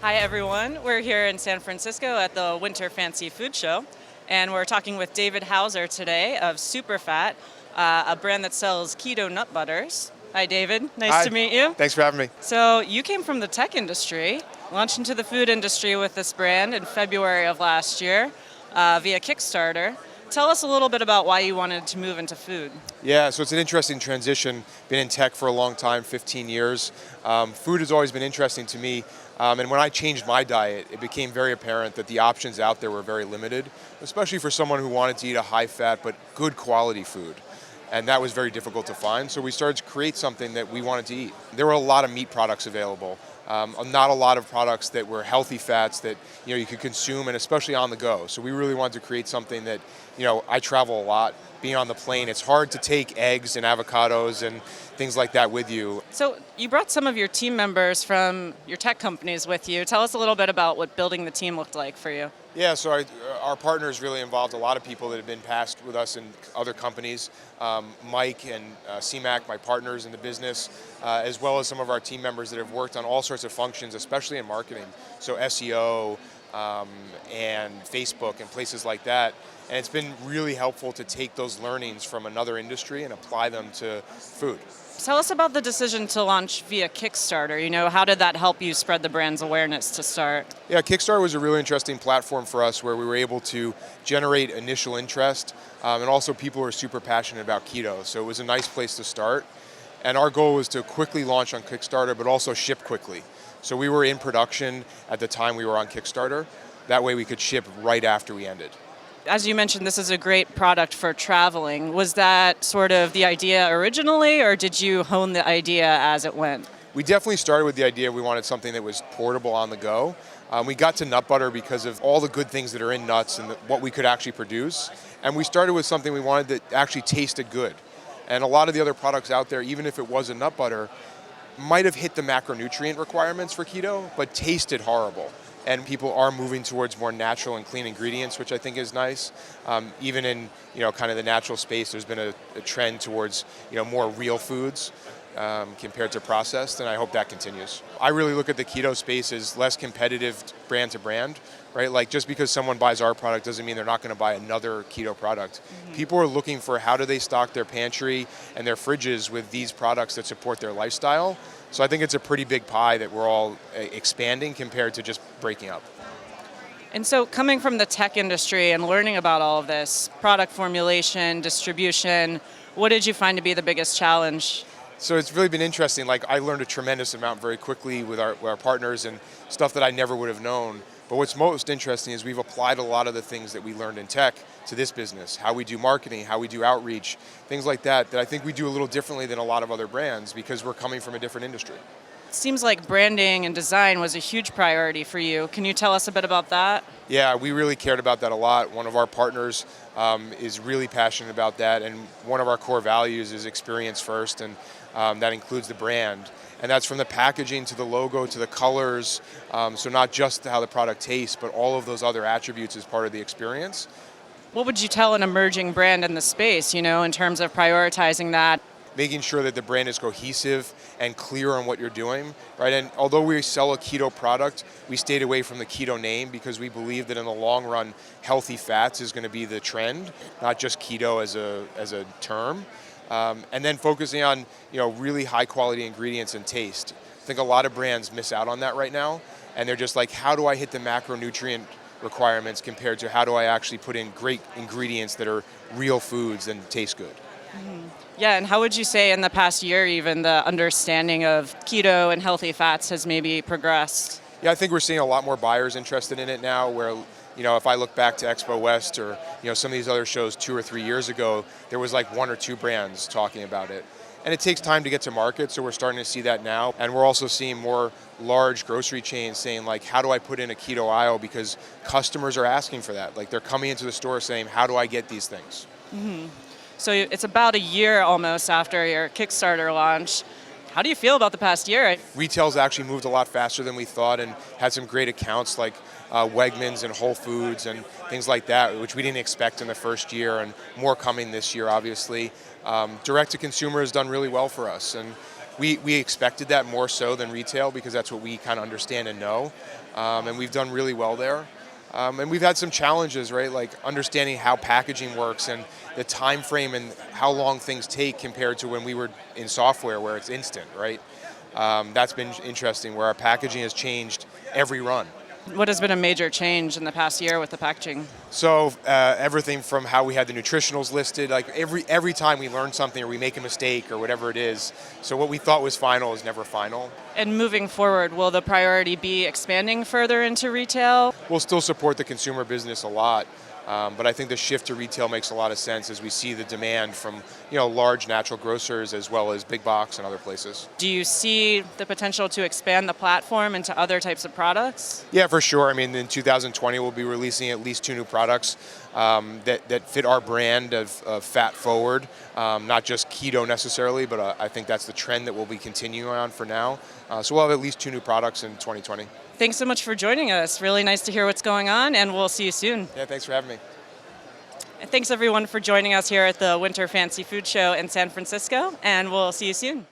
Hi everyone, we're here in San Francisco at the Winter Fancy Food Show, and we're talking with David Hauser today of SuperFat, a brand that sells keto nut butters. Hi David, nice Hi. to meet you. Thanks for having me. So you came from the tech industry, launched into the food industry with this brand in February of last year via Kickstarter. Tell us a little bit about why you wanted to move into food. Yeah, so it's an interesting transition. Been in tech for a long time, 15 years. Food has always been interesting to me. And when I changed my diet, it became very apparent that the options out there were very limited, especially for someone who wanted to eat a high-fat but good quality food. And that was very difficult to find, so we started to create something that we wanted to eat. There were a lot of meat products available, not a lot of products that were healthy fats that you could consume, and especially on the go. So we really wanted to create something that, I travel a lot. Being on the plane, it's hard to take eggs and avocados and things like that with you. So you brought some of your team members from your tech companies with you. Tell us a little bit about what building the team looked like for you. Yeah, so our partners really involved a lot of people that have been passed with us in other companies. Mike and CMAC, my partners in the business, as well as some of our team members that have worked on all sorts of functions, especially in marketing. So SEO and Facebook and places like that. And it's been really helpful to take those learnings from another industry and apply them to food. Tell us about the decision to launch via Kickstarter. How did that help you spread the brand's awareness to start? Yeah, Kickstarter was a really interesting platform for us where we were able to generate initial interest and also people who are super passionate about keto. So it was a nice place to start. And our goal was to quickly launch on Kickstarter, but also ship quickly. So we were in production at the time we were on Kickstarter. That way we could ship right after we ended. As you mentioned, this is a great product for traveling. Was that sort of the idea originally, or did you hone the idea as it went? We definitely started with the idea we wanted something that was portable on the go. We got to nut butter because of all the good things that are in nuts and what we could actually produce. And we started with something we wanted that actually tasted good. And a lot of the other products out there, even if it was a nut butter, might have hit the macronutrient requirements for keto, but tasted horrible. And people are moving towards more natural and clean ingredients, which I think is nice. Even in kind of the natural space, there's been a trend towards more real foods compared to processed, and I hope that continues. I really look at the keto space as less competitive brand to brand, right? Like just because someone buys our product doesn't mean they're not going to buy another keto product. Mm-hmm. People are looking for how do they stock their pantry and their fridges with these products that support their lifestyle. So I think it's a pretty big pie that we're all expanding compared to just breaking up. And so coming from the tech industry and learning about all of this, product formulation, distribution, what did you find to be the biggest challenge? So it's really been interesting. Like I learned a tremendous amount very quickly with our partners and stuff that I never would have known. But what's most interesting is we've applied a lot of the things that we learned in tech to this business, how we do marketing, how we do outreach, things like that I think we do a little differently than a lot of other brands because we're coming from a different industry. It seems like branding and design was a huge priority for you. Can you tell us a bit about that? Yeah, we really cared about that a lot. One of our partners is really passionate about that, and one of our core values is experience first, and that includes the brand. And that's from the packaging to the logo to the colors, so not just how the product tastes, but all of those other attributes as part of the experience. What would you tell an emerging brand in the space, in terms of prioritizing that? Making sure that the brand is cohesive and clear on what you're doing, right? And although we sell a keto product, we stayed away from the keto name because we believe that in the long run, healthy fats is going to be the trend, not just keto as a term. And then focusing on really high quality ingredients and taste. I think a lot of brands miss out on that right now, and they're just like, how do I hit the macronutrient requirements compared to how do I actually put in great ingredients that are real foods and taste good? Mm-hmm. Yeah, and how would you say in the past year even the understanding of keto and healthy fats has maybe progressed? Yeah, I think we're seeing a lot more buyers interested in it now where if I look back to Expo West or some of these other shows 2 or 3 years ago, there was like 1 or 2 brands talking about it. And it takes time to get to market, so we're starting to see that now. And we're also seeing more large grocery chains saying like, how do I put in a keto aisle? Because customers are asking for that. Like they're coming into the store saying, how do I get these things? Mm-hmm. So it's about a year almost after your Kickstarter launch. How do you feel about the past year? Retail's actually moved a lot faster than we thought and had some great accounts like Wegmans and Whole Foods and things like that, which we didn't expect in the first year, and more coming this year, obviously. Direct to consumer has done really well for us, and we expected that more so than retail because that's what we kind of understand and know. and we've done really well there. And we've had some challenges, right? Like understanding how packaging works and the time frame and how long things take compared to when we were in software where it's instant, right? That's been interesting, where our packaging has changed every run. What has been a major change in the past year with the packaging? So everything from how we had the nutritionals listed, like every time we learn something or we make a mistake or whatever it is. So what we thought was final is never final. And moving forward, will the priority be expanding further into retail? We'll still support the consumer business a lot, but I think the shift to retail makes a lot of sense as we see the demand from large natural grocers as well as big box and other places. Do you see the potential to expand the platform into other types of products? Yeah, for sure. I mean, in 2020, we'll be releasing at least 2 new products that fit our brand of fat forward, not just keto necessarily, but I think that's the trend that we'll be continuing on for now. So we'll have at least 2 new products in 2020. Thanks so much for joining us. Really nice to hear what's going on, and we'll see you soon. Yeah, thanks for having me. And thanks everyone for joining us here at the Winter Fancy Food Show in San Francisco, and we'll see you soon.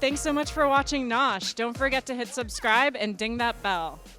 Thanks so much for watching NOSH. Don't forget to hit subscribe and ding that bell.